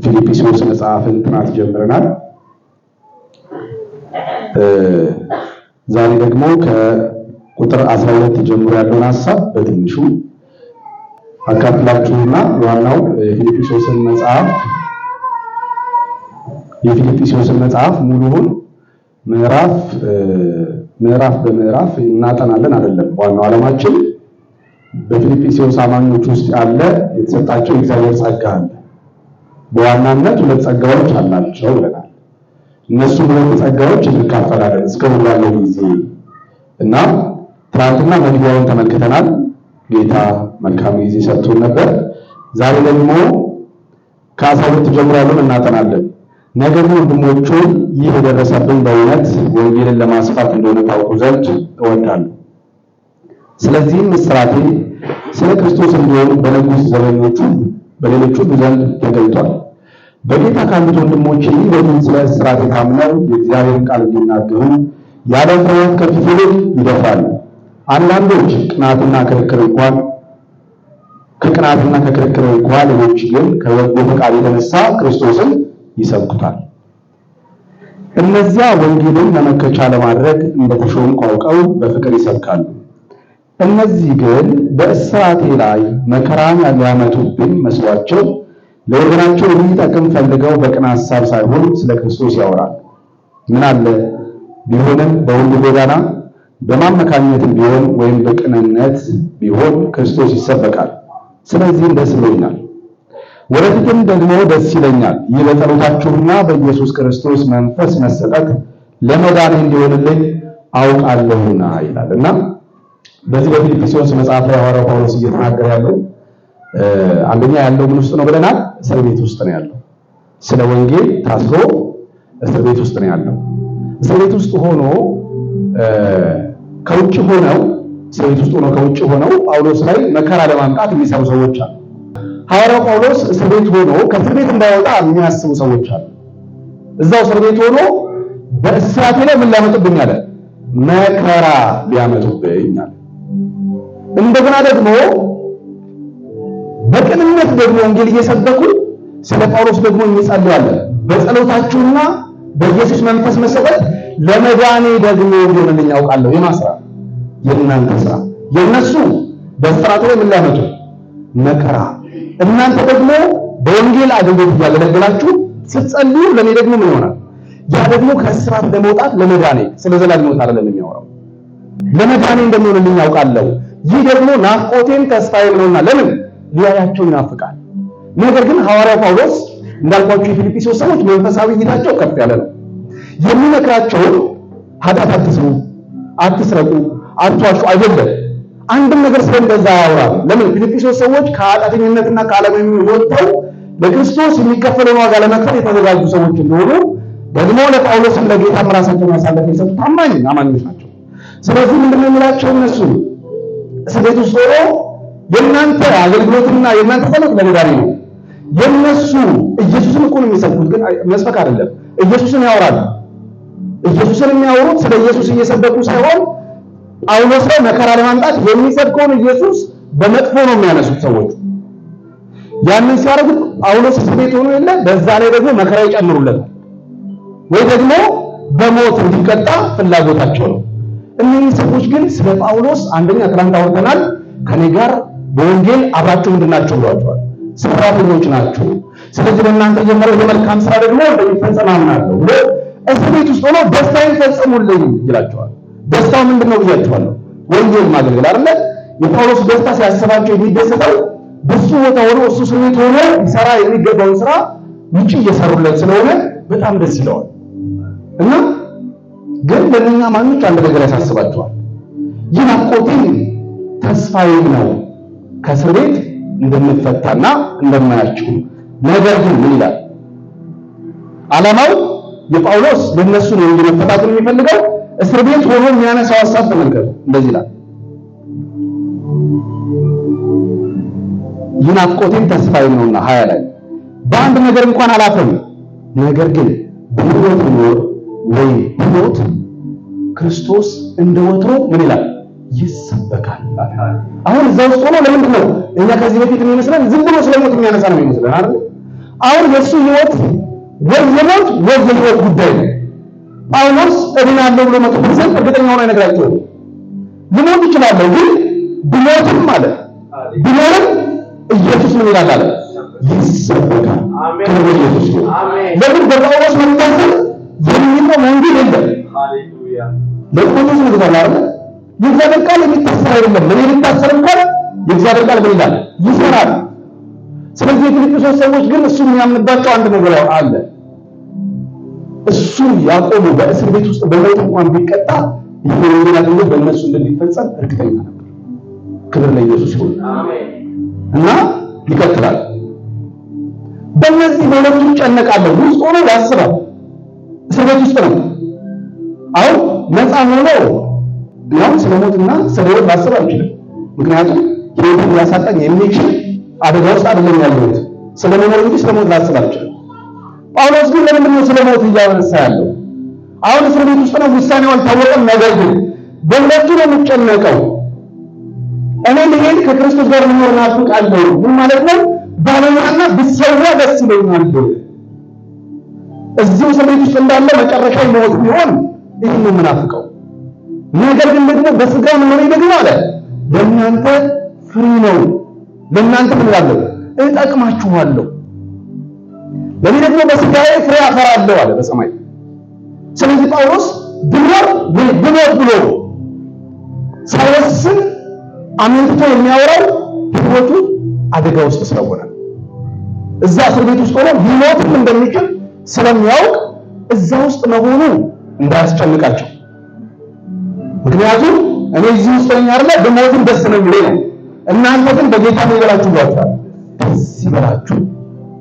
የፊልጵስዩስ መጽሐፍን ጥናት ጀምረናል። ዛሬ ደግሞ ከቁጥር 12 ጀምሮ ያለውን ሐሳብ በትንሹ አካፍላችሁና ዋናው የፊልጵስዩስን መጽሐፍ ሙሉውን ምዕራፍ በምዕራፍ እናጠናለን አይደለም። ዋናው ዓላማችን በፊልጵስዩስ አማኞች ውስጥ ያለ የተሰጣቸው የእግዚአብሔር ጸጋ አለ። በዋናነት ሁለት ጸጋዎች አላቸው ብለናል። እነሱ ሁለት ጸጋዎች እንካፈላለን እስከሁሉ ያለው ጊዜ እና ትናንትና መግቢያውን ተመልክተናል። ጌታ መልካም ጊዜ ሰጥቶን ነበር። ዛሬ ደግሞ ከ12 ጀምሮ ያለውን እናጠናለን። ነገር ግን ወንድሞች ይህ የደረሰብን በእውነት ወንጌልን ለማስፋት እንደሆነ ታውቁ ዘንድ እወዳለሁ። ስለዚህም እስራቴ ስለ ክርስቶስ እንዲሆን በንጉሥ ዘበኞቹ በሌሎቹ ዘንድ ተገልጧል። በጌታ ካሉት ወንድሞቼ በፊት ስለ እስራቴ ታምነው የእግዚአብሔርን ቃል እንዲናገሩ ያለ ፍርሃት ከፊት ይልቅ ይደፍራሉ። አንዳንዶች ከቅናትና ከክርክር እንኳን ሌሎች ግን ከበጎ ፈቃድ የተነሳ ክርስቶስን ይሰብኩታል። እነዚያ ወንጌልን መመከቻ ለማድረግ እንደተሾምኩ አውቀው በፍቅር ይሰብካሉ። እነዚህ ግን በእስራቴ ላይ መከራን ሊያመጡብኝ መስሏቸው ለወገናቸው የሚጠቅም ፈልገው በቅን ሐሳብ ሳይሆን ስለ ክርስቶስ ያወራሉ። ምን አለ ቢሆንም በሁሉ ጎዳና በማመካኘትም ቢሆን ወይም በቅንነት ቢሆን ክርስቶስ ይሰበካል። ስለዚህም ደስ ብሎኛል፣ ወደፊትም ደግሞ ደስ ይለኛል። ይህ በጸሎታችሁና በኢየሱስ ክርስቶስ መንፈስ መሰጠት ለመዳኔ እንዲሆንልኝ አውቃለሁና ይላል እና በዚህ በፊልጵስዩስ መጽሐፍ ላይ ሐዋርያው ጳውሎስ እየተናገረ ያለው አንደኛ ያለው ምን ውስጥ ነው ብለናል? እስር ቤት ውስጥ ነው ያለው። ስለ ወንጌል ታስሮ እስር ቤት ውስጥ ነው ያለው። እስር ቤት ውስጥ ሆኖ ከውጭ ሆነው ጳውሎስ ላይ መከራ ለማምጣት የሚሰሩ ሰዎች አሉ። ሐዋርያው ጳውሎስ እስር ቤት ሆኖ ከእስር ቤት እንዳይወጣ የሚያስቡ ሰዎች አሉ። እዛው እስር ቤት ሆኖ በእስራቴ ላይ ምን ሊያመጡብኝ አለ? መከራ ሊያመጡብኝ አለ። እንደገና ደግሞ በቅንነት ደግሞ ወንጌል እየሰበኩ ስለ ጳውሎስ ደግሞ እንጸልያለን። በጸሎታችሁና በኢየሱስ መንፈስ መሰጠት ለመዳኔ ደግሞ እንዲሆንልኝ አውቃለሁ። የማስራ የእናንተ ስራ የነሱ በእስራቱ ላይ ምን ሊያመጡ መከራ፣ እናንተ ደግሞ በወንጌል አገልግሎት እያገለገላችሁ ስትጸልዩ ለኔ ደግሞ ምን ይሆናል? ያ ደግሞ ከእስራት ለመውጣት ለመዳኔ ስለ ዘላለም ሞት አይደለም የሚያወራው፣ ለመዳኔ እንደሚሆንልኝ አውቃለሁ። ይህ ደግሞ ናፍቆቴም ተስፋዬም ነውና ለምን ሊያያቸው ይናፍቃል። ነገር ግን ሐዋርያው ጳውሎስ እንዳልኳችሁ የፊልጵስዩስ ሰዎች መንፈሳዊ እይታቸው ከፍ ያለ ነው። የሚመክራቸው ኃጢአት አትስሩ፣ አትስረቁ፣ አትዋሹ አይደለም። አንድም ነገር ስለእንደዛ ያወራል። ለምን ፊልጵስዩስ ሰዎች ከኃጢአተኝነትና ከዓለማዊነት ወጥተው ለክርስቶስ የሚከፈለውን ዋጋ ለመክፈል የተዘጋጁ ሰዎች እንደሆኑ ደግሞ ለጳውሎስም ለጌታም ራሳቸውን አሳልፈው የሰጡ ታማኝ አማኞች ናቸው። ስለዚህ ምንድነው የሚላቸው? እነሱ እስር ቤት ውስጥ ሆኖ የእናንተ አገልግሎትና የእናንተ ጸሎት ለመዳኔ ነው። የነሱ ኢየሱስን እኮ ነው የሚሰብኩት፣ ግን መስበክ አይደለም። ኢየሱስን ያወራሉ። ኢየሱስን የሚያወሩት ስለ ኢየሱስ እየሰበኩ ሳይሆን ጳውሎስ ላይ መከራ ለማምጣት የሚሰብከውን ኢየሱስ በመጥፎ ነው የሚያነሱት ሰዎች። ያንን ሲያደርጉ ጳውሎስ እስር ቤት ሆኖ የለ በዛ ላይ ደግሞ መከራ ይጨምሩለታል፣ ወይ ደግሞ በሞት እንዲቀጣ ፍላጎታቸው ነው። እነዚህ ሰዎች ግን ስለ ጳውሎስ አንደኛ ትናንት አውርተናል፣ ከኔ ጋር በወንጌል አብራችሁ ምንድናችሁ ብሏቸዋል? ሰራተኞች ናቸው። ስለዚህ በእናንተ የጀመረው የመልካም ስራ ደግሞ እንደሚፈጸም አምናለሁ ብሎ እስር ቤት ውስጥ ሆኖ ደስታዬን ፈጽሙልኝ ይላቸዋል። ደስታው ምንድነው ብያቸዋለሁ? ወንጌል ማገልገል አይደለ? የጳውሎስ ደስታ ሲያስባቸው የሚደሰተው በሱ ቦታ ሆኖ እሱ እስር ቤት ሆኖ ይሰራ የሚገባውን ስራ ውጪ እየሰሩለት ስለሆነ በጣም ደስ ይለዋል። እና ግን ለእኛ ማንኞች አንድ ነገር ያሳስባቸዋል። ይህ ናፍቆቴ ተስፋዬ ነው ከእስር ቤት እንደምፈታና እንደማያችሁ። ነገር ግን ምን ይላል? ዓላማው የጳውሎስ ለነሱ ነው እንደመፈታቱን የሚፈልገው እስር ቤት ሆኖ የሚያነሳው ሐሳብ ተመልከቱ። እንደዚህ ይላል፣ ይህ ናፍቆቴም ተስፋዬ ነውና 20 ላይ በአንድ ነገር እንኳን አላፍርም። ነገር ግን በሕይወት ኖር ወይ ሞት ክርስቶስ እንደወትሮ ምን ይላል? ይሰበካል። አሁን እዛ ውስጥ ሆኖ ለምንድን ነው እኛ ከዚህ በፊት የሚመስለን ዝም ብሎ ስለሞት የሚያነሳ ነው የሚመስለን አይደል? አሁን የሱ ህይወት ወይ የሞት ወይ የህይወት ጉዳይ ነው። ጳውሎስ እድናለሁ ብሎ 100% እርግጠኛ ሆኖ አይነግራቸውም። ልሞት ይችላለሁ ግን ብሞትም ማለት ቢኖርም ኢየሱስ ምን ይላል አለ ይሰበካል። ክብር ለኢየሱስ ይሁን። ለምን በጳውሎስ መታሰር የሚለው መንገድ የለም። ሃሌሉያ ለቆሮስ ነው አይደል? የእግዚአብሔር ቃል የሚታሰር አይደለም። ለኔ ሊታሰር እንኳን የእግዚአብሔር ቃል ምን ይላል ይሰራል። ስለዚህ የፊልጵስዩስ ሰዎች ግን እሱ የሚያምንባቸው አንድ ነገር አለ። እሱ ያዕቆብ በእስር ቤት ውስጥ በሞት እንኳን ቢቀጣ ይሄ ወንጌል አገልግሎት በእነሱ እንደሚፈጸም እርግጠኛ ነበር። ክብር ለኢየሱስ ይሁን። አሜን። እና ይቀጥላል። በእነዚህ በሁለቱ ይጨነቃለሁ። ውስጥ ሆኖ ያስባል። እስር ቤት ውስጥ ነው። አሁን ነፃ ሆኖ ያው ስለሞትና ስለህይወት ማሰብ አልችልም። ምክንያቱም ህይወትን ሊያሳጣኝ የሚችል አደጋ ውስጥ አይደለም ያለሁት። ስለመኖር እንጂ ስለሞት ላስብ አልችልም። ጳውሎስ ግን ለምንድን ነው ስለሞት እያወራ ያለው? አሁን እስር ቤት ውስጥ ነው። ውሳኔው አልታወቀም። ነገር ግን በሁለቱ ነው የሚጨነቀው። እኔ ልሄድ ከክርስቶስ ጋር መኖር ናፍቃለሁ። ምን ማለት ነው? ባለማና ብሰዋ ደስ ይለኛል። እዚሁ እስር ቤት ውስጥ እንዳለ መጨረሻ ሞት ቢሆን ይህን ነው የምናፍቀው። ነገር ግን ደግሞ በስጋ መኖር ደግሞ አለ ለእናንተ ፍሪ ነው። ለእናንተ ምን እላለሁ? እጠቅማችኋለሁ። ለኔ ደግሞ በስጋዬ ፍሬ አፈራለሁ አለ በሰማይ። ስለዚህ ጳውሎስ ብኖር ብሎ ሳይወስን አመንትቶ የሚያወራው ህይወቱ አደጋ ውስጥ ስለሆነ እዛ እስር ቤት ውስጥ ሆኖ ሊሞትም እንደሚችል ስለሚያውቅ እዛ ውስጥ መሆኑ እንዳያስጨንቃቸው። ምክንያቱም እኔ እዚህ ውስጥ ነኝ አይደለ? በሞትም ደስ ነው የሚለኝ ነው። እናንተ ግን በጌታ ነው ይበላችሁ ብሏችኋል። ደስ ይበላችሁ።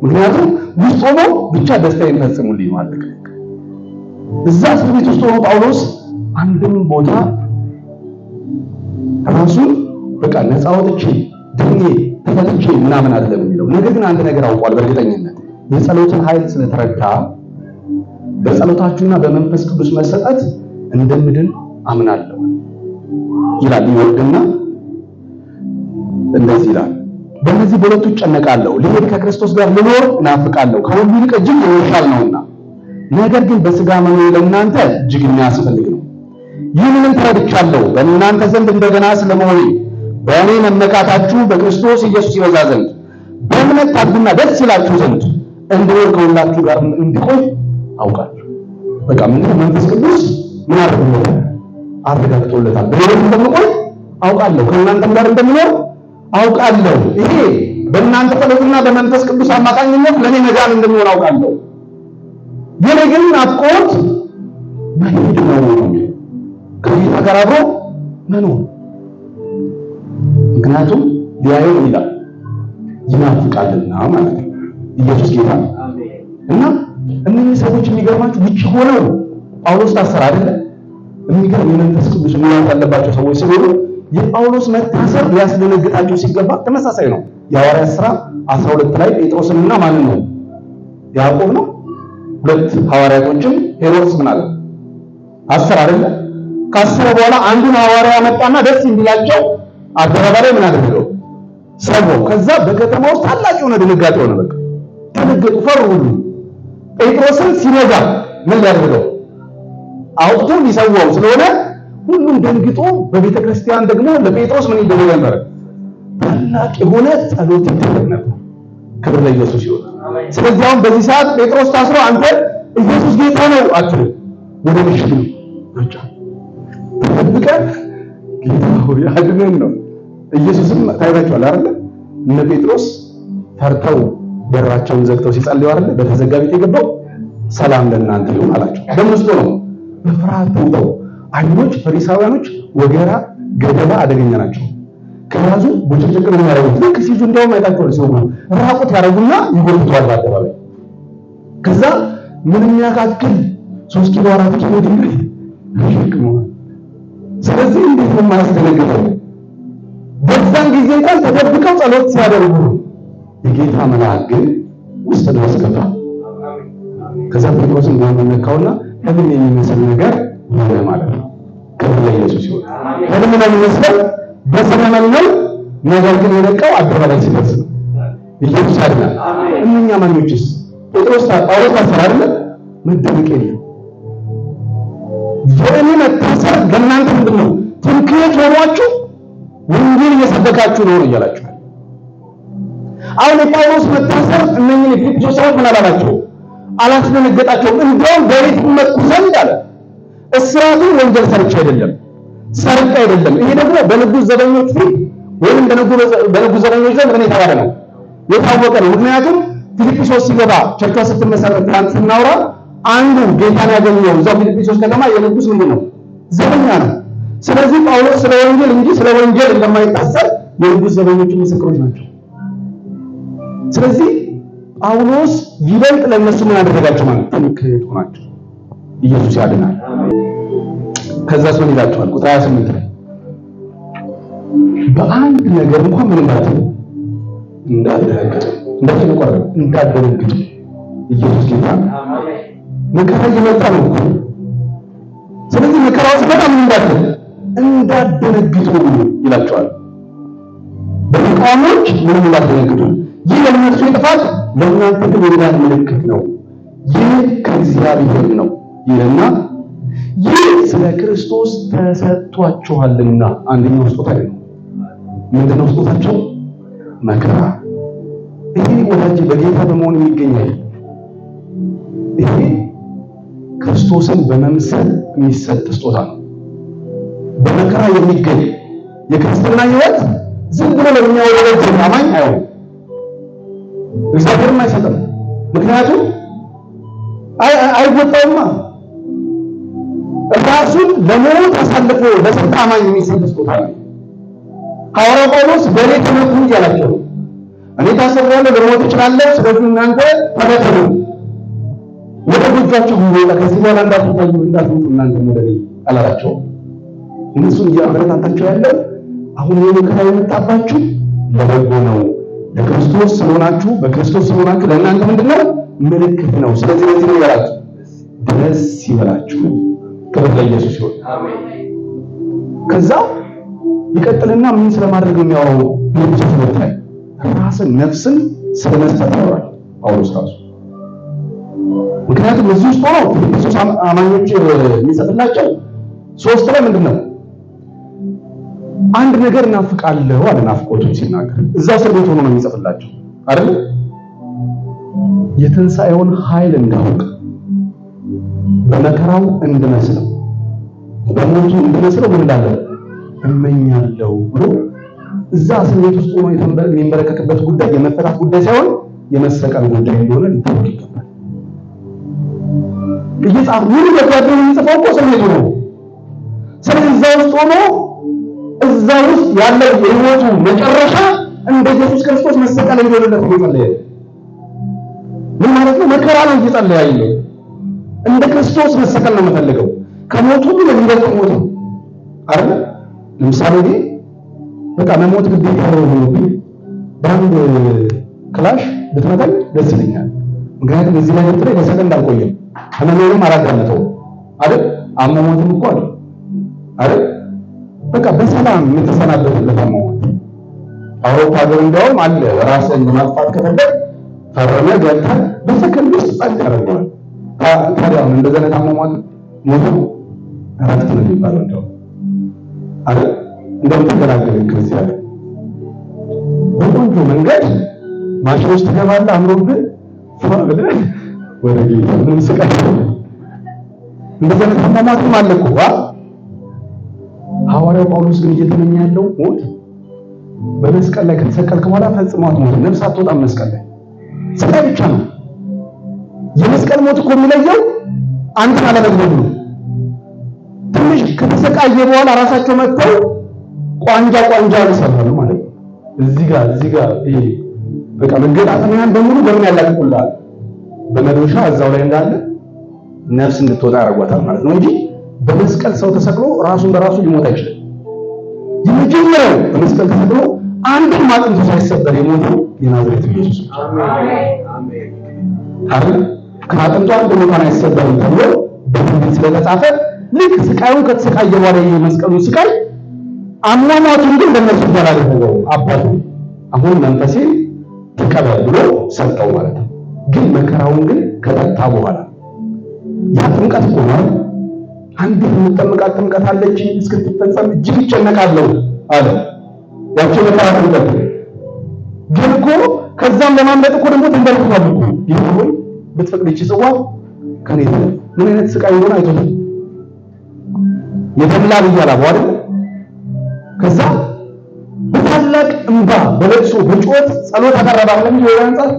ምክንያቱም ውስጥ ሆኖ ብቻ ደስታ ይፈጽሙልኝ ማለት ነው። እዛ እስር ቤት ውስጥ ሆኖ ጳውሎስ አንድም ቦታ ራሱን በቃ ነፃ ወጥቼ ድኜ ተፈትቼ ምናምን አይደለም የሚለው። ነገር ግን አንድ ነገር አውቋል በእርግጠኝነት የጸሎትን ኃይል ስለተረዳ በጸሎታችሁና በመንፈስ ቅዱስ መሰጠት እንደምድን አምናለሁ ይላል። ይወርድና እንደዚህ ይላል፣ በእነዚህ በሁለቱ እጨነቃለሁ። ልሄድ ከክርስቶስ ጋር ልኖር እናፍቃለሁ፣ ከሁሉ ይልቅ እጅግ የሚሻል ነውና። ነገር ግን በሥጋ መኖር ለእናንተ እጅግ የሚያስፈልግ ነው። ይህንንም ተረድቻለሁ፣ በእናንተ ዘንድ እንደገና ስለመሆኔ በእኔ መመካታችሁ በክርስቶስ ኢየሱስ ይበዛ ዘንድ በእምነት ታድጉና ደስ ይላችሁ ዘንድ እንድኖር ከሁላችሁ ጋር እንዲቆይ አውቃለሁ። በቃ ምንድነው መንፈስ ቅዱስ ምን አረጋግጦለታል። በሕይወት እንደምቆይ አውቃለሁ፣ ከእናንተም ጋር እንደምኖር አውቃለሁ። ይሄ በእናንተ ጸሎትና በመንፈስ ቅዱስ አማካኝነት ለኔ መዳን እንደሚሆን አውቃለሁ። የኔ ግን ናፍቆት መሄድ ነው፣ ከጌታ ጋር አብሮ መኖር። ምክንያቱም ሊያየው ይላል ይናፍቃልና ማለት ነው። ኢየሱስ ጌታ ነው። እና እነዚህ ሰዎች የሚገርማችሁ ውጭ ሆነው ጳውሎስ ታሰረ አይደለ? የሚገርም የመንፈስ ቅዱስ ሙላት ያለባቸው ሰዎች ሲሆኑ የጳውሎስ መታሰር ሊያስደነግጣቸው ሲገባ ተመሳሳይ ነው። የሐዋርያት ሥራ 12 ላይ ጴጥሮስንና ማንን ነው? ያዕቆብ ነው። ሁለት ሐዋርያቶችም ሄሮድስ ምን አለ? አሰር አይደለ? ካሰረ በኋላ አንዱን ሐዋርያ መጣና ደስ እንዲላቸው አደባባይ ላይ ምን አደረገው? ሰው። ከዛ በከተማ ውስጥ ታላቅ የሆነ ድንጋጤ ሆነ። በቃ ተነገጡ፣ ፈሩ ሁሉ። ጴጥሮስን ሲነጋ ምን ሊያደርገው አውጥቶ ሊሰዋው ስለሆነ ሁሉም ደንግጦ በቤተ ክርስቲያን ደግሞ ለጴጥሮስ ምን ይደረግ ነበር? ታላቅ የሆነ ጸሎት ይደረግ ነበር። ክብር ለኢየሱስ ይሁን። ስለዚህ አሁን በዚህ ሰዓት ጴጥሮስ ታስሮ አንተ ኢየሱስ ጌታ ነው አትልም። ወደ ምሽግ ብቻ ተጠብቀህ ጌታ ሆይ አድነን ነው። ኢየሱስም ታይታችኋል አይደል? እነ ጴጥሮስ ፈርተው በራቸውን ዘግተው ሲጸልዩ አይደል? በተዘጋ ቤት የገባው ሰላም ለእናንተ ይሁን አላቸው። ደምስቶ ነው በፍርሃት ተውጠው። አይሁዶች ፈሪሳውያኖች ወገራ ገደባ አደገኛ ናቸው። ከያዙ ቡጭጭቅ ነው የሚያደርጉት። ልክ ሲይዙ እንደውም አይታችኋል፣ ሲወጉ ራቁት ያደርጉና ይጎትቷል በአደባባይ። ከዛ ምንም ያካክል 3 ኪሎ 4 ኪሎ ድንጋይ ይሸክመዋል። ስለዚህ እንዴት ነው የማያስደነግጠው? በዛን ጊዜ እንኳን ተደብቀው ጸሎት ሲያደርጉ የጌታ መልአክ ግን ውስጥ ድረስ ገባ። ከዛ ጴጥሮስን ነካውና ህልም የሚመስል ነገር ሆነ ማለት ነው። ክብር ለኢየሱስ ይሁን። ህልም ነው የሚመስለው በዘመን ነው፣ ነገር ግን የነቃው አደባባይ ሲደርስ ነው። ኢየሱስ ያድናል። እነኛ ማኞችስ ጴጥሮስ ጳውሎስ ታሰረ አይደል? መደነቅ የለም። የእኔ መታሰር ለእናንተ ምንድነው? ትምክህት ሆኗችሁ ወንጌል እየሰበካችሁ ነው እያላችሁ። አሁን የጳውሎስ መታሰር እነኚህ የፊልጵስዩስ ሰዎች ምን አላላቸው? አላስደነገጣቸውም። እንደውም በቤት መኩ ዘንድ አለ። እስራቱ ወንጀል ሰርቼ አይደለም፣ ሰርቄ አይደለም። ይሄ ደግሞ በንጉሥ ዘበኞች ፊት ወይም በንጉሥ ዘበኞች ዘንድ ምን የተባለ ነው? የታወቀ ነው። ምክንያቱም ፊልጵስዩስ ሲገባ ቸርቿ ስትመሰረት ትናንት ስናወራ አንዱ ጌታን ያገኘው እዛው ፊልጵስዩስ ከተማ የንጉሥ ምንድን ነው? ዘበኛ ነው። ስለዚህ ጳውሎስ ስለ ወንጌል እንጂ ስለ ወንጌል እንደማይታሰር የንጉሥ ዘበኞች ምስክሮች ናቸው። ስለዚህ ጳውሎስ ይበልጥ ለነሱ ምን አደረጋቸው ማለት ትምክህት ሆናቸው። ኢየሱስ ያድናል። ከዛስ ምን ይላቸዋል? ቁጥር 28 ላይ በአንድ ነገር እንኳን ምን እንዳትደነግጡ ኢየሱስ ጌታ መከራ እየመጣ ነው እኮ። ስለዚህ መከራው ሲመጣ ምን እንዳትደነግጡ ይላቸዋል። በተቃዋሚዎች ምንም እንዳትደነግጡ፣ ይህ ለእነሱ የጥፋት ለእናንተ ግን የዳን ምልክት ነው፣ ይህ ከእግዚአብሔር ነው ይልና ይህ ስለ ክርስቶስ ተሰጥቷችኋልና። አንደኛው ስጦታ ነው። ምንድነው ስጦታቸው? መከራ። ይሄ ወዳጅ በጌታ በመሆን የሚገኛል። ይሄ ክርስቶስን በመምሰል የሚሰጥ ስጦታ ነው። በመከራ የሚገኝ የክርስትና ሕይወት ዝም ብሎ ለሚያወረድ አማኝ አይሆንም፣ እግዚአብሔርም አይሰጥም። ምክንያቱም አይወጣውማ። ራሱን ለሞት አሳልፎ ለሰጠ አማኝ የሚሰጥ ስጦታ ነው። ሐዋርያው ጳውሎስ በእኔ ተመኩ እያላቸው እኔ ታስሬያለሁ፣ ልሞት እችላለሁ፣ ስለዚህ እናንተ ተመከሩ፣ ወደ ጎጇችሁ ይወጣ፣ ከዚህ በኋላ እንዳትታዩ እንዳትሞቱ እናንተ ወደ እኔ አላላቸው። እነሱን እያበረታታቸው ያለው አሁን የመከራ የመጣባችሁ ለበጎ ነው፣ ለክርስቶስ ስለሆናችሁ፣ በክርስቶስ ስለሆናችሁ ለእናንተ ምንድነው? ምልክት ነው። ስለዚህ ለዚህ ይበላችሁ፣ ደስ ይበላችሁ። ክብር ለኢየሱስ ይሁን። ከዛ ይቀጥልና ምን ስለማድረግ ነው የሚያወራው? ፊልጵስዩስ ላይ ራስን ነፍስን ስለመስጠት ያወራል ጳውሎስ ራሱ። ምክንያቱም እዚህ ውስጥ ሆኖ ፊልጵስዩስ አማኞች የሚጽፍላቸው 3 ላይ ምንድነው? አንድ ነገር እናፍቃለሁ አለ። ናፍቆቱን ሲናገር እዛ እስር ቤት ሆኖ ነው የሚጽፍላቸው አይደል? የትንሣኤውን ኃይል እንዳውቅ በመከራው እንድመስለው በሞቱ እንድመስለው ምን እንዳለ እመኛለሁ ብሎ እዛ እስር ቤት ውስጥ ሆኖ የሚንበረከክበት ጉዳይ የመፈታት ጉዳይ ሳይሆን የመሰቀል ጉዳይ እንደሆነ ሊታወቅ ይገባል። እየጻፈ ሙሉ ደብዳቤውን የሚጽፈው እኮ እስር ቤት ነው። ስለዚህ እዛ ውስጥ ሆኖ እዛ ውስጥ ያለው የሕይወቱ መጨረሻ እንደ ኢየሱስ ክርስቶስ መሰቀል እንዲሆንለት እየጸለየ ምን ማለት ነው? መከራ ነው እየጸለየ ያለው። እንደ ክርስቶስ መሰቀል ነው የምፈልገው። ከሞት ሁሉ የሚበልጥ ሞት ነው አይደል? ለምሳሌ በቃ መሞት ግዴታ ነው ሆኖብኝ በአንድ ክላሽ ብትመታኝ ደስ ይለኛል። ምክንያቱም እዚህ ላይ ወጥሬ ለሰከንድ አልቆየም፣ ህመሜንም አላዳመጠውም አይደል? አሟሟትም እኮ አለ አይደል? በቃ በሰላም የምትሰናበትበት አሟሟት። አውሮፓ ሀገር እንደውም አለ ራስን ለማጥፋት ከፈለግ ፈረመ ገብተህ በሰከንድ ውስጥ ጸጥ ያደርገዋል። ታዲያ እንደዚህ አይነት አሟሟት ሞቱ እረፍት ነው የሚባለው እንደው አይደል? እንደምትገላገል ክርስቲያን በቆንጆ መንገድ ማሽን ውስጥ ትገባለህ፣ አምሮብህ ፈረደ ወደ ጌታ ምን ስቃይ ነው። እንደዚህ አይነት አሟሟትም አለ እኮ። ሐዋርያው ጳውሎስ ግን እየተመኘ ያለው ሞት በመስቀል ላይ ከተሰቀልክ በኋላ ፈጽሞ አትሞትም፣ ነፍስ አትወጣም መስቀል ላይ ስቃይ ብቻ ነው። የመስቀል ሞት እኮ የሚለየው አንተን አለመግደል ነው። ትንሽ ከተሰቃየ በኋላ ራሳቸው መጥተው ቋንጃ ይሰራሉ ማለት ነው። እዚህ ጋር ይሄ በቃ መገጣጠሚያን በሙሉ በምን ያላቅቁልሃል? በመዶሻ እዛው ላይ እንዳለ ነፍስ እንድትወጣ ያደርጓታል ማለት ነው እንጂ በመስቀል ሰው ተሰቅሎ ራሱን በራሱ ሊሞት አይችልም። የመጀመሪያው በመስቀል ተሰቅሎ አንድም አጥንቱ ሳይሰበር የሞተው የናዝሬቱ ኢየሱስ አሜን። ከአጥንቱ አንድ እንኳን አይሰበርም ተብሎ በትንቢት ስለተጻፈ ልክ ስቃዩን ከተሰቃየ በኋላ የመስቀሉን ስቃይ አሟሟቱን ግን በእነርሱ ያላደረገው አባቱ አሁን መንፈሴ ተቀበል ብሎ ሰጠው ማለት ነው። ግን መከራውን ግን ከጠጣ በኋላ ያ ጥምቀት ሆኗል። አንድ የምጠመቃት ጥምቀት አለች እስክትፈጸም እጅግ ይጨነቃለሁ አለ። ያቺ መከራ ጥምቀት ግን እኮ ከዛም ለማምለጥ እኮ ደግሞ ተንበርክኳል እኮ ይሁን ብትፈቅድ ይቺ ጽዋ ከኔ ተለይ። ምን አይነት ስቃይ ሆነ አይቶታል። የተምላል ይያላው አይደል? ከዛ በታላቅ እንባ በለቅሶ በጩኸት ጸሎት አቀረባለን ይወራንጻል።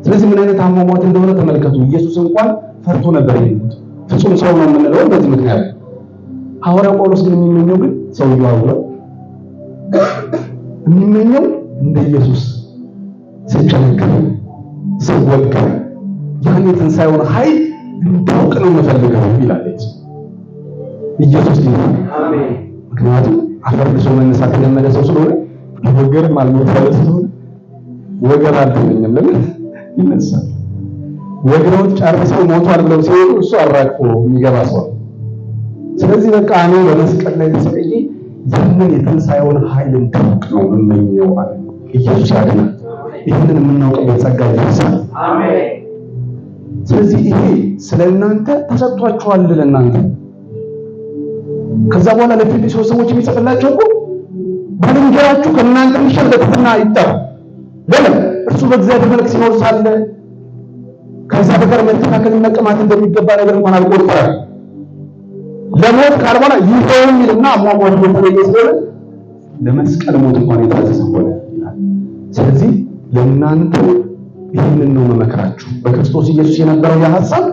ስለዚህ ምን አይነት አሟሟት እንደሆነ ተመልከቱ። ኢየሱስ እንኳን ፈርቶ ነበር ይሉት ፍጹም ሰው ነው የምንለው በዚህ ምክንያት። ሐዋርያው ጳውሎስ ግን የሚመኘው ግን ሰውየው አውለው የሚመኘው እንደ ኢየሱስ ሲጨነቅ ሲወጋ ያን የትንሣኤውን ኃይል እንዳውቅ ነው የምፈልገው ይላል ኢየሱስ ይላል። አሜን። ምክንያቱም አፈርሶ መነሳት የለመደ ሰው ስለሆነ ወገር ማለት ነው። ወገር አልተገኘም ለምን ይነሳል? ወገሮች ጨርሰው ሞቷል ብለው ሲሄዱ እሱ አራግፎ የሚገባ ሰው። ስለዚህ በቃ እኔ በመስቀል ላይ ተሰቅዬ ያንን የትንሣኤውን ኃይል እንዳውቅ ነው የምመኘው አለ። ኢየሱስ ያድናል። ይህንን የምናውቀው ጸጋ ይደርሳል። አሜን። ስለዚህ ይሄ ስለእናንተ ተሰጥቷችኋል ለእናንተ። ከዛ በኋላ ለፊልጵስዩስ ሰዎች የሚጽፍላቸው እኮ ባልንጀራችሁ ከእናንተ የሚሻል በትሕትና ይጠራ። ለምን? እርሱ በእግዚአብሔር መልክ ሲኖር ሳለ ከዛ በቀር መተካከል መቀማት እንደሚገባ ነገር እንኳን አልቆጠረም። ለሞት ካልሆነ ይሆን ይልና አሟሟት የተለየ ስለሆነ ለመስቀል ሞት እንኳን የታዘዘ ሆነ ይላል። ስለዚህ ለእናንተ ይህንን ነው መመክራችሁ። በክርስቶስ ኢየሱስ የነበረው የሐሳብ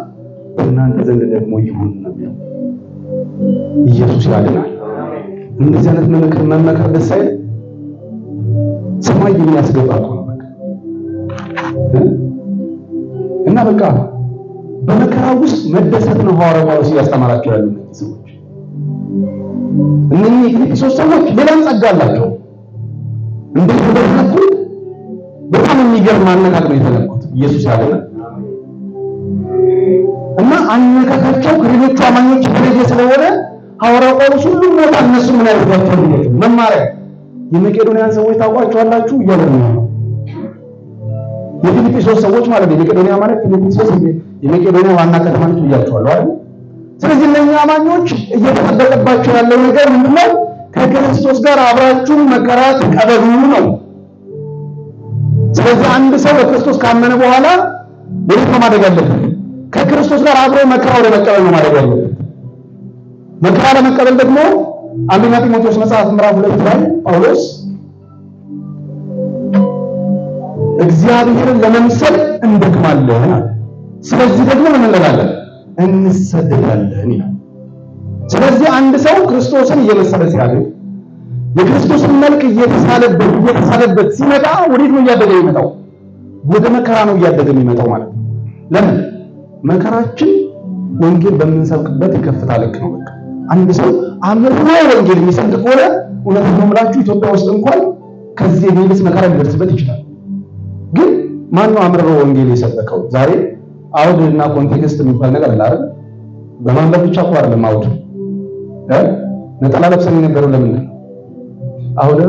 በእናንተ ዘንድ ደግሞ ይሁን ነው የሚለው። ኢየሱስ ያድናል። እንደዚህ አይነት መመከር ደስ አይልም? ሰማይ የሚያስገባ እኮ ነው በቃ። እና በቃ በመከራ ውስጥ መደሰት ነው ሐዋርያው ጳውሎስ እያስተማራቸው ያሉ ሰዎች። እነኚህ የፊልጵስዩስ ሰዎች ሌላም ጸጋ አላቸው። እንዴት ተደረጉ? በጣም የሚገርም አነቃቅ ነው የተነኩት። ኢየሱስ ያድናል። እና አነቃቃቸው ከሌሎቹ አማኞች የተለየ ስለሆነ ሐዋርያው ጳውሎስ ሁሉም ቦታ እነሱ ምን ያደርጋቸው ነው መማሪያ። የመቄዶንያን ሰዎች ታውቋቸዋላችሁ እያለ ነው የፊልጵስዩስ ሰዎች ማለት ነው። የመቄዶንያ ማለት ፊልጵስዩስ የመቄዶንያ ዋና ከተማ ነች ብያቸዋለሁ አይደል? ስለዚህ እነኛ አማኞች እየተጠበቀባቸው ያለው ነገር ምንድነው? ከክርስቶስ ጋር አብራችሁ መከራ ተቀበሉ ነው። ስለዚህ አንድ ሰው በክርስቶስ ካመነ በኋላ ወዴት ነው ማድረግ ያለበት? ከክርስቶስ ጋር አብሮ መከራው ለመቀበል ነው ማድረግ ያለበት። መከራ ለመቀበል ደግሞ አንደኛ ጢሞቴዎስ መጽሐፍ ምዕራፍ 2 ላይ ጳውሎስ እግዚአብሔርን ለመምሰል እንደክማለን አለ። ስለዚህ ደግሞ ምን እንላለን? እንሰደዳለን ይላል። ስለዚህ አንድ ሰው ክርስቶስን እየመሰለ ሲያድግ የክርስቶስን መልክ እየተሳለበት ሲመጣ ወዴት ነው እያደገ የሚመጣው? ወደ መከራ ነው እያደገ የሚመጣው ማለት ነው። ለምን? መከራችን ወንጌል በምንሰብክበት የከፍታ ልክ ነው። በቃ አንድ ሰው አምሮ ወንጌል የሚሰብክ ከሆነ እውነቱን ነው የምላችሁ ኢትዮጵያ ውስጥ እንኳን ከዚህ የሚልስ መከራ ሊደርስበት ይችላል። ግን ማን ነው አምሮ ወንጌል የሰበከው? ዛሬ አውድና ኮንቴክስት የሚባል ነገር አለ አይደል? በማንበብ ብቻ እኮ አይደለም አውድ ነጠላ ለብሰን የነበረው ለምን ነው? አውድ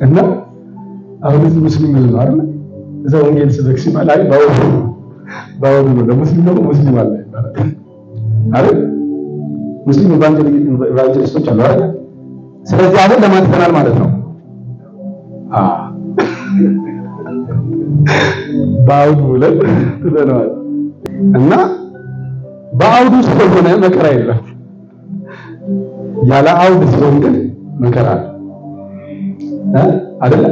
እና አውድ ሙስሊም ነው አይደል? እዛ ወንጌል ስበክ ሲባል አይ ባውዱ ነው ለሙስሊም ነው ሙስሊም አለ አይደል? ሙስሊም ኢቫንጀሊስቶች አሉ አይደል? ስለዚህ አሁን ለማጥተናል ማለት ነው። ባውዱ ላይ ተደረዋል እና በአውዱ ስለሆነ መከራ የለም። ያለ አውድ ሲሆን ግን መከራ አይደለ?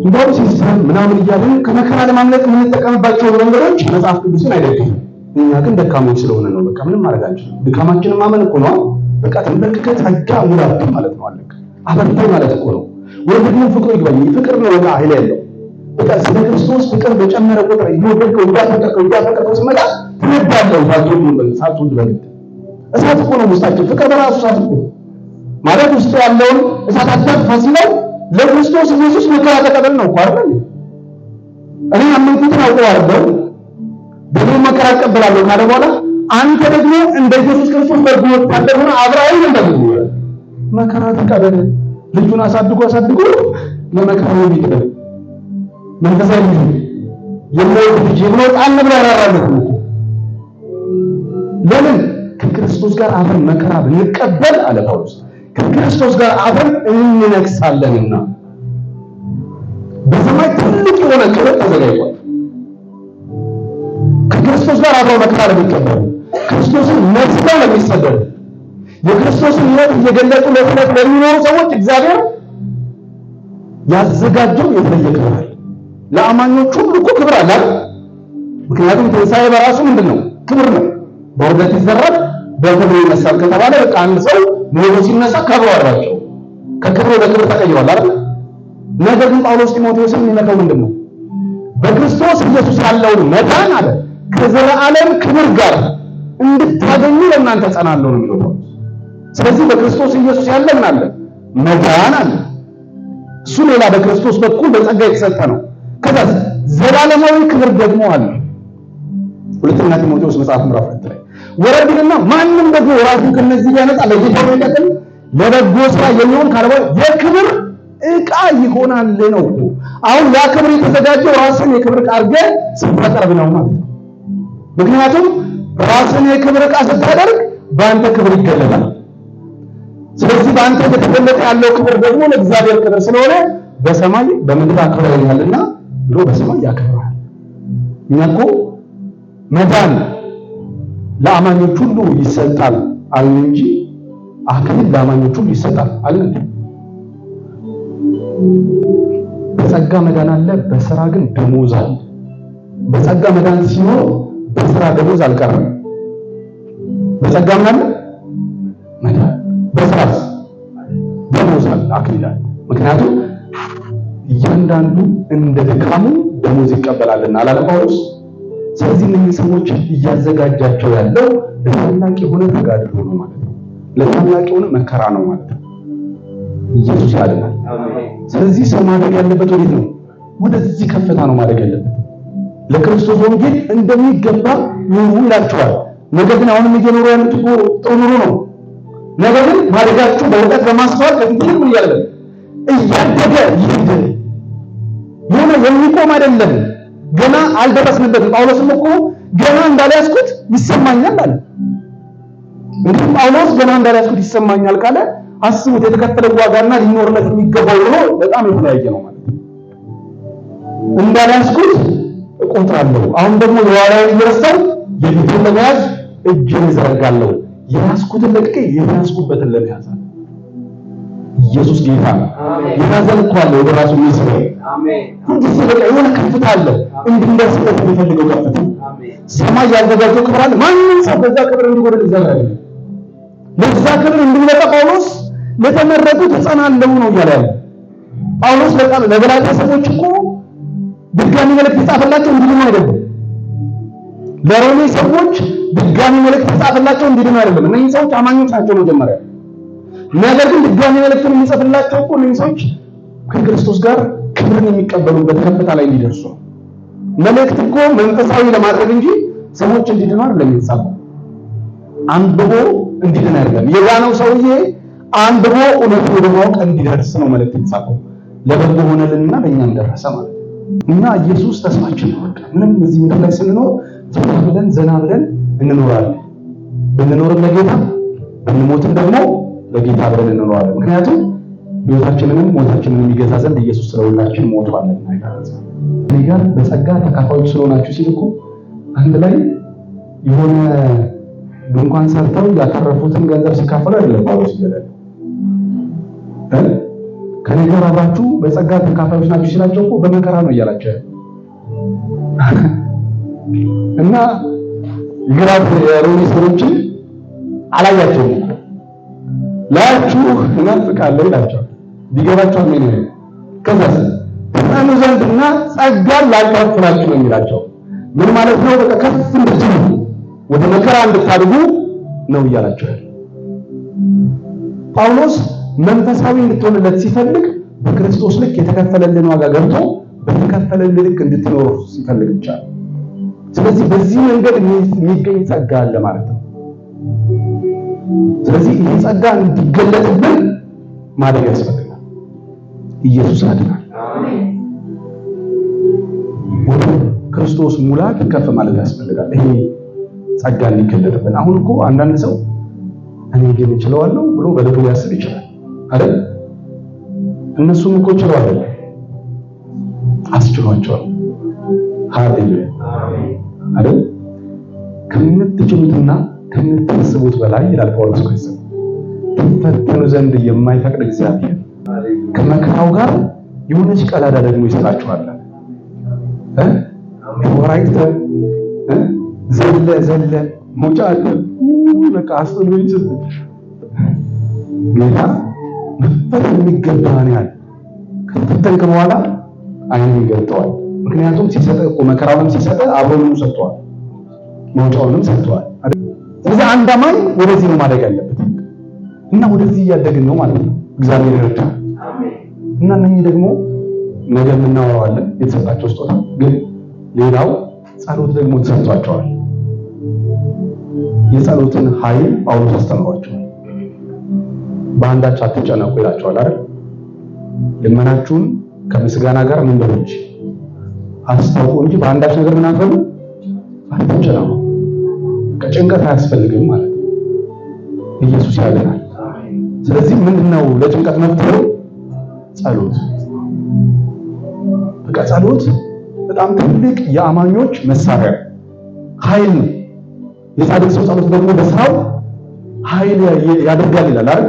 እንደው ሲስተም ምናምን እያልን ከመከራ ለማምለጥ የምንጠቀምባቸው መንገዶች መጽሐፍ ቅዱስን አይደግፍም። እኛ ግን ደካሞች ስለሆነ ነው። በቃ ምንም ማድረግ አንችልም። ድካማችንን ማመን እኮ ነው። በቃ ተንበርክከት አጋ ሙላት ማለት ነው። አለቀ። አበርታይ ማለት እኮ ነው። ወይ ደግሞ ፍቅሩ ይግባኝ። ፍቅር ነው በቃ ኃይል ያለው። በቃ ስለ ክርስቶስ ፍቅር በጨመረ ቁጥር ይወደድከው እያፈቀርከው ሲመጣ ትነዳለህ። ሳትወድ በግድ እሳት እኮ ነው ውስጣችን። ፍቅር በራሱ እሳት እኮ ማለት ውስጥ ያለውን እሳት አጥፋ ሲለው ለክርስቶስ ኢየሱስ መከራ ተቀበል ነው እኮ አይደል? እኔ አመንኩትን አውቀዋለሁ ደግሞ መከራ እቀበላለሁ ካለ በኋላ አንተ ደግሞ እንደ ኢየሱስ ክርስቶስ በጎ ወታደር ሆነ አብረኸኝ እንደዚህ መከራ ተቀበል። ልጁን አሳድጎ ለመከራ የሚጥል መንፈሳዊ ልጅ የሞት ልጅ ነው ጣል ብሎ ያራራሉ። ለምን ከክርስቶስ ጋር አብረን መከራ ብንቀበል አለ ጳውሎስ ከክርስቶስ ጋር አብረን እንነግሳለንና በሰማይ ትልቅ የሆነ ክብር ተዘጋጅቷል። ከክርስቶስ ጋር አብረው መከራ ለሚቀበሉ ክርስቶስን መስለው ለሚሰደዱ የክርስቶስን ሕይወት እየገለጡ ለፍለት ለሚኖሩ ሰዎች እግዚአብሔር ያዘጋጀው የተለየ ክብር አለ። ለአማኞች ሁሉ እኮ ክብር አለ። ምክንያቱም ትንሣኤ በራሱ ምንድነው? ክብር ነው። በውርደት ይዘራል በክብር ይነሳል ከተባለ በቃ አንድ ሰው ሞቶ ሲነሳ ከብሮ አራቸው ከክብር ወደ ክብር ተቀይሯል አይደል? ነገር ግን ጳውሎስ ጢሞቴዎስን የሚመክረው ምንድነው? በክርስቶስ ኢየሱስ ያለውን መዳን አለ ከዘላለም ክብር ጋር እንድታገኙ ለእናንተ ጸናለሁ ነው የሚለው። ስለዚህ በክርስቶስ ኢየሱስ ያለ ምን አለ? መዳን አለ። እሱ ሌላ በክርስቶስ በኩል በጸጋ የተሰጠ ነው። ከዛ ዘላለማዊ ክብር ደግሞ አለ። ሁለተኛ ጢሞቴዎስ መጽሐፍ ምዕራፍ 2 ላይ ወረድና ማንም ደግሞ ራሱን ከነዚህ ያነጻ ለጌታው ይቀጥል ለበጎ ስራ የሚሆን ካልባ የክብር ዕቃ ይሆናል ነው። አሁን ያ ክብር የተዘጋጀው ራስን የክብር ዕቃ አድርገህ ስትቀርብ ነው ማለት ነው። ምክንያቱም ራስን የክብር ዕቃ ስታደርግ በአንተ ክብር ይገለጣል። ስለዚህ በአንተ የተገለጠ ያለው ክብር ደግሞ ለእግዚአብሔር ክብር ስለሆነ በሰማይ በምድር አክብረኛልና ብሎ በሰማይ ያከብራል። እኛ እኮ መዳን ለአማኞች ሁሉ ይሰጣል አለ እንጂ አክሊል ለአማኞች ሁሉ ይሰጣል አለ። በጸጋ መዳን አለ፣ በሥራ ግን ደሞዝ አለ። በጸጋ መዳን ሲኖር በሥራ ደሞዝ አልቀረም። በጸጋ ምን አለ? መዳን። በሥራስ ደሞዝ አለ፣ አክሊል አለ። ምክንያቱም እያንዳንዱ እንደ ድካሙ ደሞዝ ይቀበላልና አላለ ጳውሎስ። ስለዚህ እነዚህ ሰዎች እያዘጋጃቸው ያለው ለታላቅ የሆነ ተጋድሎ ነው ማለት ነው። ለታላቅ የሆነ መከራ ነው ማለት ነው። ኢየሱስ ያድናል። ስለዚህ ሰው ማደግ ያለበት ወዴት ነው? ወደዚህ ከፍታ ነው ማደግ ያለበት። ለክርስቶስ ወንጌል እንደሚገባ ኑሩ ይላቸዋል። ነገር ግን አሁንም እየኖሩ ያሉት ጥሩ ኑሮ ነው። ነገር ግን ማደጋችሁ በእውቀት በማስተዋል ከፊት ምን እያለ እያደገ ይሄድ የሆነ የሚቆም አይደለም። ገና አልደረስንበትም። ጳውሎስም እኮ ገና እንዳልያዝኩት ይሰማኛል አለ። እንግዲህ ጳውሎስ ገና እንዳልያዝኩት ይሰማኛል ካለ አስቡት፣ የተከፈለ ዋጋና ሊኖርለት የሚገባው ኑሮ በጣም የተለያየ ነው ማለት ነው። እንዳልያዝኩት እቆጥራለሁ፣ አሁን ደግሞ የኋላውን እየረሳሁ የፊቱን ለመያዝ እጄን እዘረጋለሁ፣ የያዝኩትን ለቅቄ የያዝኩበትን ለመያዝ። ኢየሱስ ጌታ ነው። የያዘን እኮ አለ ወደ ራሱ የሚስበው። እንዴት በቃ የሆነ ከፍታ አለ እንድንደርስበት የሚፈልገው ከፍታ። ሰማይ ያዘጋጀው ክብር አለ። ማንም ሰው በዛ ክብር እንዲጎድል ይዘራል። ለዛ ክብር እንድንመጣ ጳውሎስ ለተመረጡት እጸናለሁ ነው እያለ ያለው። ጳውሎስ ለገላትያ ሰዎች እኮ ድጋሚ መልእክት የጻፈላቸው እንዲድኑ አይደለም። ለሮሜ ሰዎች ድጋሚ መልእክት የጻፈላቸው እንዲድኑ አይደለም። እነዚህ ሰዎች አማኞች ናቸው መጀመሪያ። ነገር ግን ድጋሚ መልእክቱን የሚጽፍላቸው እኮ እነዚህ ሰዎች ከክርስቶስ ጋር ክብርን የሚቀበሉበት ከፍታ ላይ እንዲደርሱ ነው። መልእክት እኮ መንፈሳዊ ለማድረግ እንጂ ሰዎች እንዲድኑ አይደለም የተጻፈው። አንብቦ እንዲድን አይደለም። የዳነው ሰውዬ አንብቦ እውነቱን ወደ ማወቅ እንዲደርስ ነው መልእክት የተጻፈው። ለበጎ ሆነልንና ለእኛም ደረሰ ማለት ነው። እና ኢየሱስ ተስፋችን ነው። በቃ ምንም እዚህ ምድር ላይ ስንኖር ፈታ ብለን ዘና ብለን እንኖራለን። ብንኖርም ለጌታ ብንሞትም ደግሞ ለጌታ ብለን እንኖራለን። ምክንያቱም ሕይወታችንንም ሞታችንን የሚገዛ ዘንድ ኢየሱስ ስለሁላችን ሞቷልና ይታዘዝ። እኔ ጋር በጸጋ ተካፋዮች ስለሆናችሁ ሲል እኮ አንድ ላይ የሆነ ድንኳን ሰርተው ያተረፉትን ገንዘብ ሲካፈሉ አይደለም ጳውሎስ ይላል። ከኔ ጋር አብራችሁ በጸጋ ተካፋዮች ናችሁ ሲላቸው እኮ በመከራ ነው እያላቸው እና ግራት የሮሜ ሰዎችን አላያቸውም እኮ ላያችሁ እናፍቃለሁ ይላቸዋል። ቢገባቸው ምን ነው ከዛስ ተናኑ ዘንድና ጸጋን ላካፍላችሁ ነው የሚላቸው። ምን ማለት ነው? በቃ ከፍ እንድትሉ ወደ መከራ እንድታድጉ ነው እያላቸው። ጳውሎስ መንፈሳዊ እንድትሆንለት ሲፈልግ በክርስቶስ ልክ የተከፈለልን ዋጋ ገብቶ በተከፈለልን ልክ እንድትኖር ሲፈልግ ይቻላል። ስለዚህ በዚህ መንገድ የሚገኝ ጸጋ አለ ማለት ነው። ስለዚህ ይህ ጸጋ እንዲገለጥብን ማድረግ ያስፈልጋል። ኢየሱስ ያድናል። ወደ ክርስቶስ ሙላት ከፍ ማለት ያስፈልጋል። ይሄ ጸጋ እንዲገለጥብን። አሁን እኮ አንዳንድ ሰው እኔ ግን እችለዋለሁ ብሎ በልቡ ሊያስብ ይችላል አይደል? እነሱም እኮ ችለዋል አስችሏቸዋል። ሃሌሉያ አይደል? ከምትችሉትና ከምታስቡት በላይ ይላል ጳውሎስ ክርስቶስ ትፈተኑ ዘንድ የማይፈቅድ እግዚአብሔር ከመከራው ጋር የሆነች ቀዳዳ ደግሞ ይሰጣችኋል። ወራይተ ዘለ ሞጫ አለ በቃ አስተውሎኝ ጌታ መፈተን የሚገባን ያህል ከተፈተንክ በኋላ አይን ይገልጠዋል። ምክንያቱም ሲሰጥ እኮ መከራውንም ሲሰጥ አብሮንም ሰጥቷል፣ መውጫውንም ሰጥቷል። ስለዚህ አንድ አማኝ ወደዚህ ነው ማደግ ያለበት እና ወደዚህ እያደግን ነው ማለት ነው። እግዚአብሔር ይርዳል። እና እነኚህ ደግሞ ነገ እናወራዋለን የተሰጣቸው ስጦታ። ግን ሌላው ጸሎት ደግሞ ተሰጥቷቸዋል። የጸሎትን ኃይል ጳውሎስ አስተምሯቸዋል። በአንዳች አትጨነቁ ይላቸዋል አይደል? ልመናችሁን ከምስጋና ጋር ምን በሉት አስታውቁ እንጂ በአንዳች ነገር ምን አትበሉ አትጨነቁ። ከጭንቀት አያስፈልግም ማለት ነው። ኢየሱስ ያድናል። ስለዚህ ምንድነው ለጭንቀት መፍትሄው? ጸሎት። በቃ ጸሎት በጣም ትልቅ የአማኞች መሳሪያ ኃይል ነው። የጻድቅ ሰው ጸሎት ደግሞ በስራው ኃይል ያደርጋል ይላል አይደል?